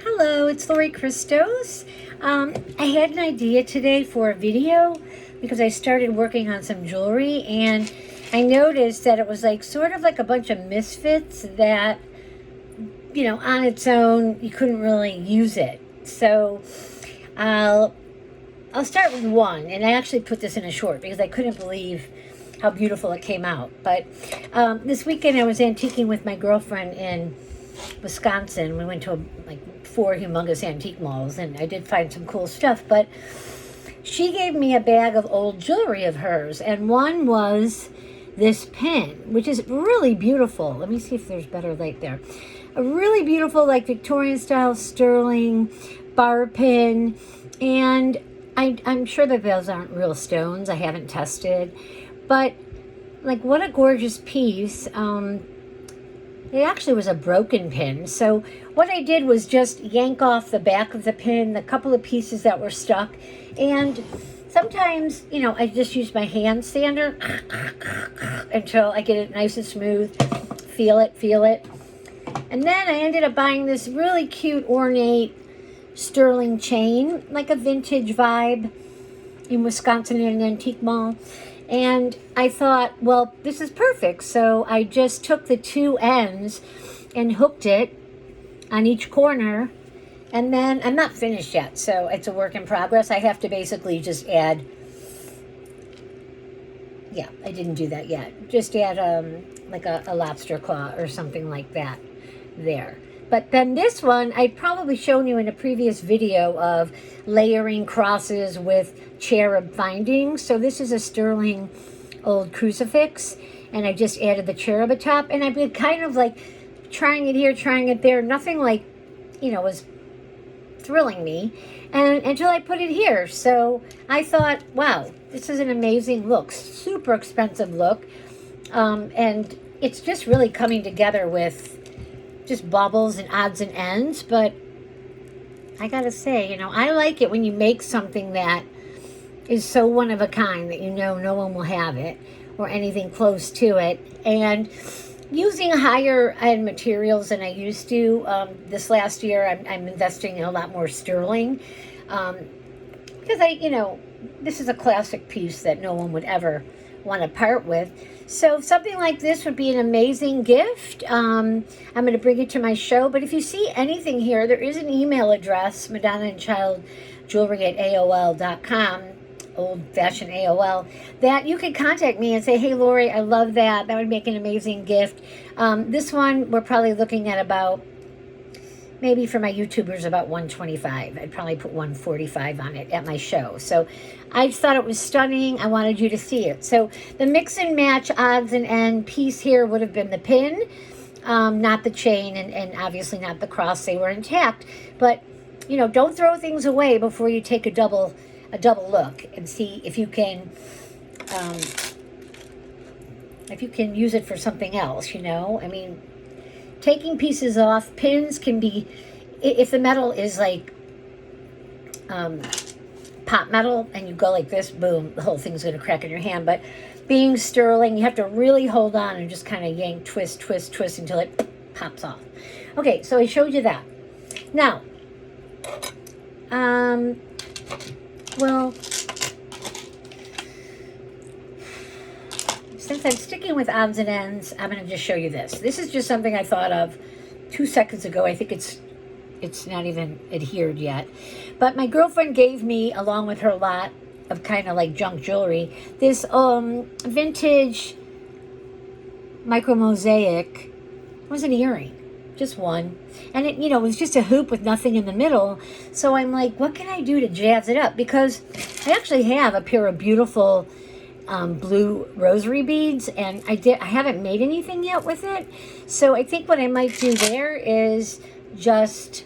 Hello, it's Lori Christos. I had an idea today for a video because I started working on some jewelry and I noticed that it was like sort of like a bunch of misfits that, on its own, you couldn't really use it. So I'll start with one, and I actually put this in a short because I couldn't believe how beautiful it came out. But this weekend I was antiquing with my girlfriend in Wisconsin. We went to four humongous antique malls, and I did find some cool stuff. But she gave me a bag of old jewelry of hers, and one was this pin, which is really beautiful. Let me see if there's better light there. A really beautiful, like Victorian style sterling bar pin, and I'm sure that those aren't real stones. I haven't tested, but like what a gorgeous piece. It actually was a broken pin. So what I did was just yank off the back of the pin, the couple of pieces that were stuck. And sometimes, I just use my hand sander until I get it nice and smooth. Feel it. And then I ended up buying this really cute, ornate sterling chain, like a vintage vibe in Wisconsin in an antique mall. And I thought, well, this is perfect. So I just took the two ends and hooked it on each corner. And then I'm not finished yet, so it's a work in progress. I have to basically just add, I didn't do that yet. Just add like a lobster claw or something like that there. But then this one, I'd probably shown you in a previous video of layering crosses with cherub findings. So this is a sterling old crucifix, and I just added the cherub atop, and I've been kind of like trying it here, trying it there. Nothing like, was thrilling me, and until I put it here. So I thought, wow, this is an amazing look, super expensive look, and it's just really coming together with just bubbles and odds and ends. But I gotta say, I like it when you make something that is so one of a kind that no one will have it or anything close to it. And using higher end materials than I used to, this last year I'm investing in a lot more sterling, because this is a classic piece that no one would ever want to part with. So something like this would be an amazing gift. I'm going to bring it to my show. But if you see anything here, there is an email address, madonnaandchildjewelry@aol.com, old-fashioned AOL, that you can contact me and say, hey, Lori, I love that. That would make an amazing gift. This one, we're probably looking at about, maybe for my YouTubers, about $125. I'd probably put $145 on it at my show. So I just thought it was stunning. I wanted you to see it. So the mix and match odds and end piece here would have been the pin, not the chain, and obviously not the cross. They were intact. But, don't throw things away before you take a double look and see if you can use it for something else. Taking pieces off, pins can be, if the metal is like pot metal and you go like this, boom, the whole thing's going to crack in your hand. But being sterling, you have to really hold on and just kind of yank, twist until it pops off. Okay, so I showed you that. Now, well, since I'm sticking with odds and ends, I'm going to just show you this. This is just something I thought of 2 seconds ago. I think it's not even adhered yet. But my girlfriend gave me, along with her lot of kind of like junk jewelry, this vintage micro mosaic. It was an earring, just one. And it, was just a hoop with nothing in the middle. So I'm like, what can I do to jazz it up? Because I actually have a pair of beautiful blue rosary beads, and I haven't made anything yet with it. So I think what I might do there is just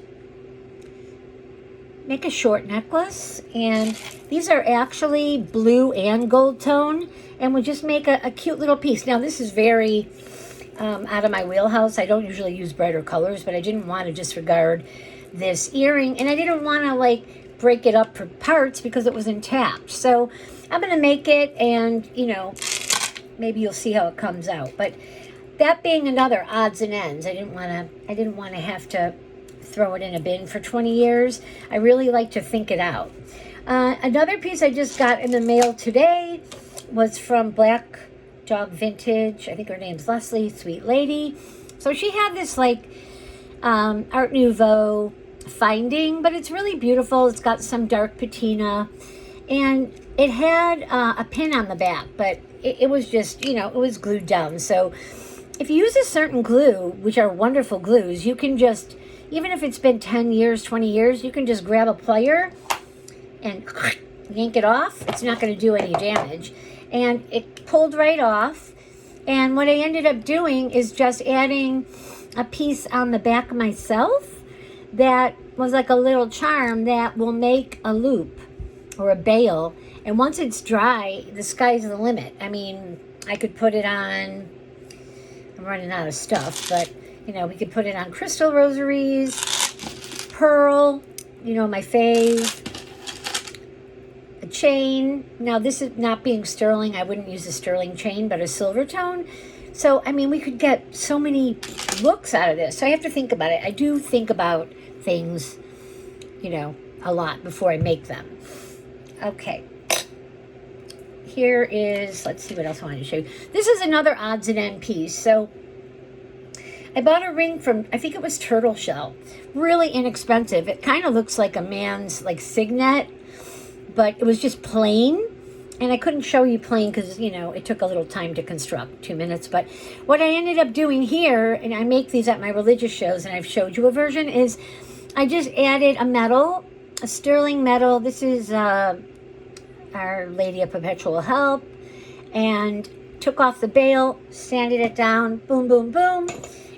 make a short necklace, and these are actually blue and gold tone, and we'll just make a cute little piece. Now this is very out of my wheelhouse. I don't usually use brighter colors, but I didn't want to disregard this earring, and I didn't want to break it up for parts because it was intact. So I'm going to make it, and, maybe you'll see how it comes out. But that being another odds and ends, I didn't want to have to throw it in a bin for 20 years. I really like to think it out. Another piece I just got in the mail today was from Black Dog Vintage. I think her name's Leslie, sweet lady. So she had this like Art Nouveau finding, but it's really beautiful. It's got some dark patina, and it had a pin on the back, but it was just, you know, it was glued down. So if you use a certain glue, which are wonderful glues, you can just, even if it's been 10 years, 20 years, you can just grab a plier and yank it off. It's not going to do any damage. And it pulled right off. And what I ended up doing is just adding a piece on the back myself that was like a little charm that will make a loop or a bail. And once it's dry, the sky's the limit. I mean, I could put it on, I'm running out of stuff, but, you know, we could put it on crystal rosaries, pearl, you know, my fave, a chain. Now, this is not being sterling. I wouldn't use a sterling chain, but a silver tone. So, I mean, we could get so many looks out of this. So I have to think about it. I do think about things, you know, a lot before I make them. Okay. Here is, let's see what else I wanted to show you. This is another odds and end piece. So I bought a ring from, I think it was Turtle Shell. Really inexpensive. It kind of looks like a man's like signet, but it was just plain. And I couldn't show you plain because, you know, it took a little time to construct, 2 minutes. But what I ended up doing here, and I make these at my religious shows, and I've showed you a version, is I just added a metal, a sterling metal. This is Our Lady of Perpetual Help, and took off the bail, sanded it down, boom, boom, boom.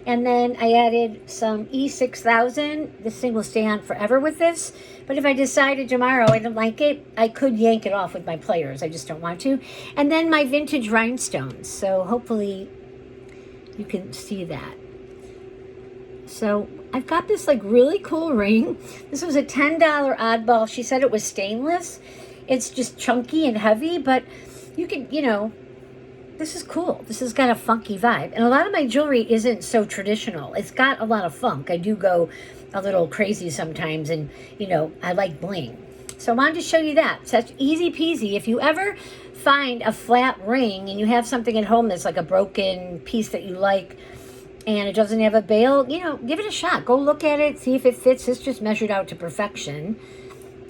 And then I added some E6000. This thing will stay on forever with this. But if I decided tomorrow I didn't like it, I could yank it off with my pliers. I just don't want to. And then my vintage rhinestones. So hopefully you can see that. So I've got this like really cool ring. This was a $10 oddball. She said it was stainless. It's just chunky and heavy, but you can, you know, this is cool. This has got a funky vibe. And a lot of my jewelry isn't so traditional. It's got a lot of funk. I do go a little crazy sometimes, and, you know, I like bling. So I wanted to show you that. Such easy peasy. If you ever find a flat ring and you have something at home that's like a broken piece that you like and it doesn't have a bail, you know, give it a shot. Go look at it, see if it fits. This just measured out to perfection.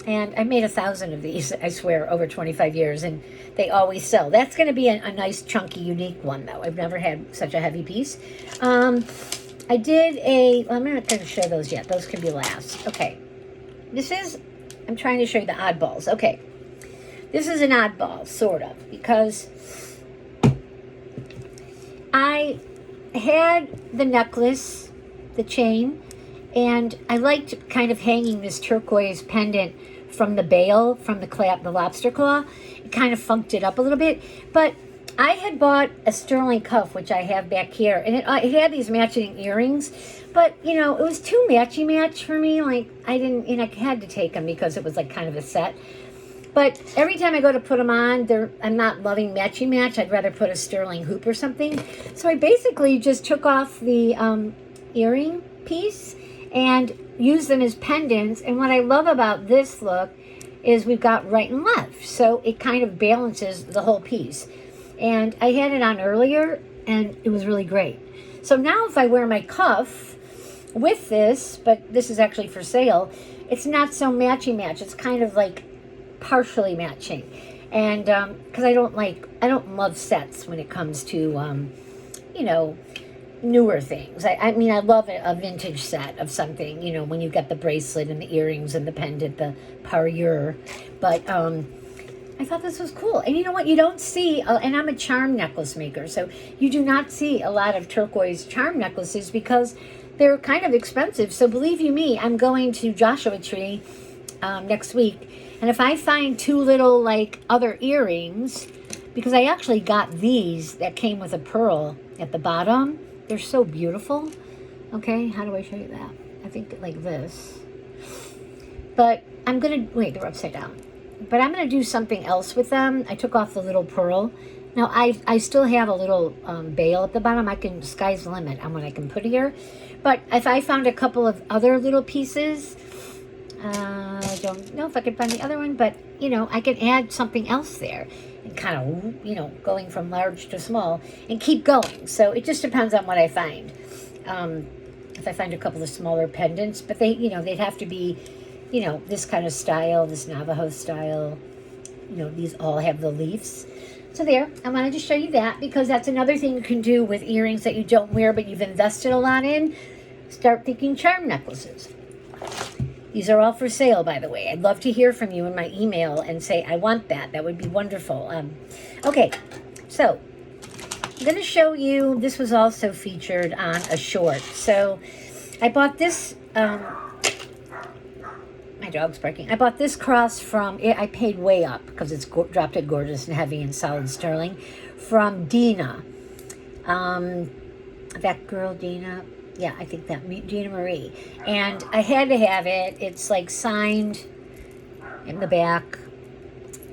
And I made 1,000 of these, I swear, over 25 years, and they always sell. That's going to be a nice, chunky, unique one, though. I've never had such a heavy piece. I did well, I'm not going to show those yet. Those can be last. Okay. This is, I'm trying to show you the oddballs. Okay. This is an oddball, sort of, because I had the necklace, the chain, and I liked kind of hanging this turquoise pendant from the bail, from the lobster claw. It kind of funked it up a little bit. But I had bought a sterling cuff, which I have back here, and it had these matching earrings. But, you know, it was too matchy-match for me. Like, I didn't, you know, I had to take them because it was like kind of a set. But every time I go to put them on, I'm not loving matchy-match. I'd rather put a sterling hoop or something. So I basically just took off the earring piece and use them as pendants. And what I love about this look is we've got right and left. So it kind of balances the whole piece. And I had it on earlier, and it was really great. So now if I wear my cuff with this, but this is actually for sale, it's not so matchy-match. It's kind of like partially matching. And because I don't love sets when it comes to, you know, newer things. I mean, I love a vintage set of something, you know, when you get the bracelet and the earrings and the pendant, the parure. But I thought this was cool. And you know what? You don't see, and I'm a charm necklace maker, so you do not see a lot of turquoise charm necklaces because they're kind of expensive. So believe you me, I'm going to Joshua Tree next week. And if I find 2 little, like, other earrings, because I actually got these that came with a pearl at the bottom. They're so beautiful. Okay, how do I show you that? I think like this. But I'm going to, wait, they're upside down. But I'm going to do something else with them. I took off the little pearl Now, I still have a little bail at the bottom. Sky's the limit on what I can put here. But if I found a couple of other little pieces, I don't know if I could find the other one, but, you know, I can add something else there and kind of, you know, going from large to small and keep going. So it just depends on what I find. If I find a couple of smaller pendants, but they, you know, they'd have to be, you know, this kind of style, this Navajo style. You know, these all have the leaves. So there, I wanted to show you that because that's another thing you can do with earrings that you don't wear but you've invested a lot in. Start thinking charm necklaces. These are all for sale, by the way. I'd love to hear from you in my email and say, I want that. That would be wonderful. Okay, so I'm going to show you, this was also featured on a short. So I bought this, my dog's barking. I bought this cross from, I paid way up because it's dropped at Gorgeous and Heavy and Solid Sterling, from Dina. That girl, Dina. Yeah, I think that, Dina Marie. And I had to have it. It's like signed in the back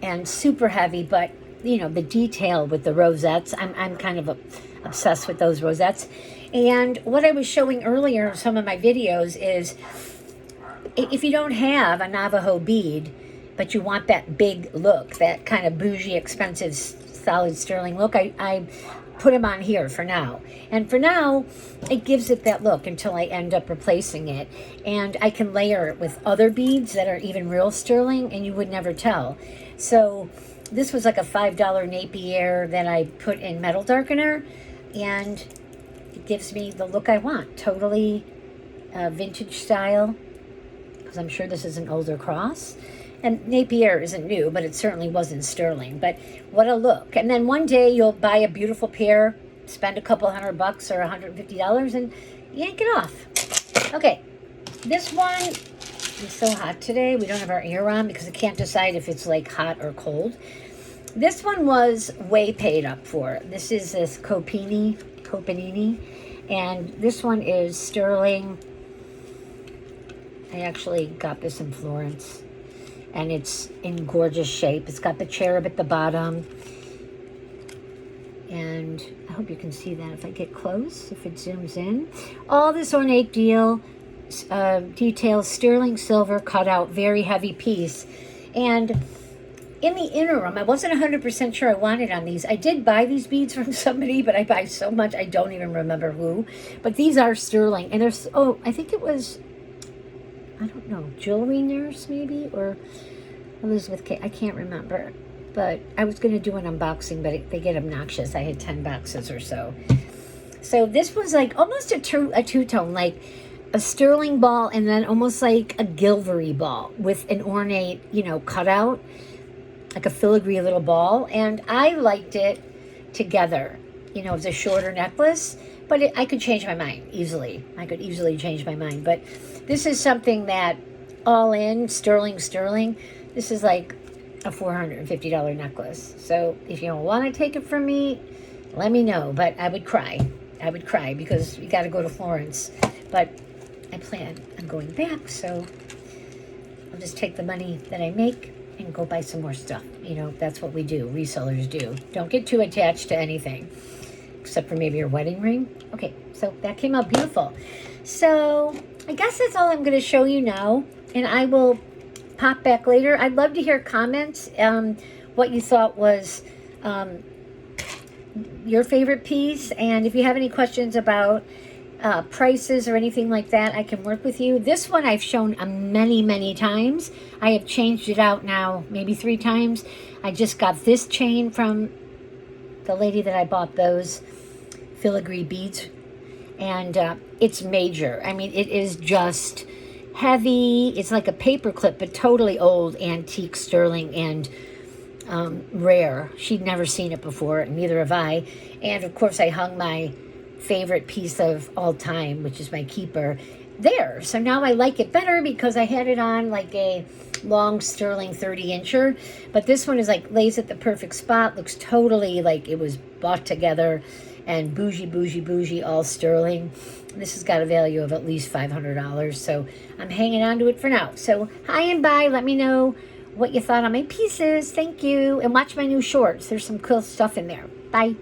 and super heavy, but you know, the detail with the rosettes, I'm kind of obsessed with those rosettes. And what I was showing earlier in some of my videos is if you don't have a Navajo bead, but you want that big look, that kind of bougie, expensive, solid sterling look, I put them on here for now. And for now, it gives it that look until I end up replacing it. And I can layer it with other beads that are even real sterling, and you would never tell. So this was like a $5 Napier that I put in metal darkener, and it gives me the look I want. Totally vintage style, because I'm sure this is an older cross. And Napier isn't new, but it certainly wasn't sterling. But what a look. And then one day you'll buy a beautiful pair, spend a couple $100 or $150 and yank it off. Okay, this one is so hot today. We don't have our air on because I can't decide if it's like hot or cold. This one was way paid up for. This is this Copanini, and this one is sterling. I actually got this in Florence, and it's in gorgeous shape. It's got the cherub at the bottom, and I hope you can see that if I get close, if it zooms in. All this ornate details, sterling silver cut out, very heavy piece. And in the interim, I wasn't 100% sure I wanted on these. I did buy these beads from somebody, but I buy so much I don't even remember who. But these are sterling, and there's, oh, I think it was, I don't know, Jewelry Nurse maybe, or Elizabeth K. I can't remember. But I was going to do an unboxing, but they get obnoxious. I had 10 boxes or so. So this was like almost a two-tone, like a sterling ball and then almost like a gilvery ball with an ornate, you know, cutout, like a filigree little ball. And I liked it together. You know, it was a shorter necklace, but I could change my mind easily. I could easily change my mind. But this is something that all in, sterling, this is like a $450 necklace. So if you don't want to take it from me, let me know. But I would cry. Because you got to go to Florence. But I plan on going back, so I'll just take the money that I make and go buy some more stuff. You know, that's what we do. Resellers do. Don't get too attached to anything, except for maybe your wedding ring. Okay, so that came out beautiful. So I guess that's all I'm going to show you now, and I will pop back later. I'd love to hear comments, what you thought was your favorite piece, and if you have any questions about prices or anything like that, I can work with you. This one I've shown many times. I have changed it out now maybe 3 times. I just got this chain from the lady that I bought those filigree beads, and it's major. I mean, it is just heavy. It's like a paper clip, but totally old, antique sterling, and rare. She'd never seen it before, and neither have I. And of course I hung my favorite piece of all time, which is my keeper, there. So now I like it better because I had it on like a long sterling 30-incher, but this one is like lays at the perfect spot, looks totally like it was bought together, and bougie, all sterling. This has got a value of at least $500, so I'm hanging on to it for now. So hi and bye. Let me know what you thought on my pieces. Thank you. And watch my new shorts. There's some cool stuff in there. Bye.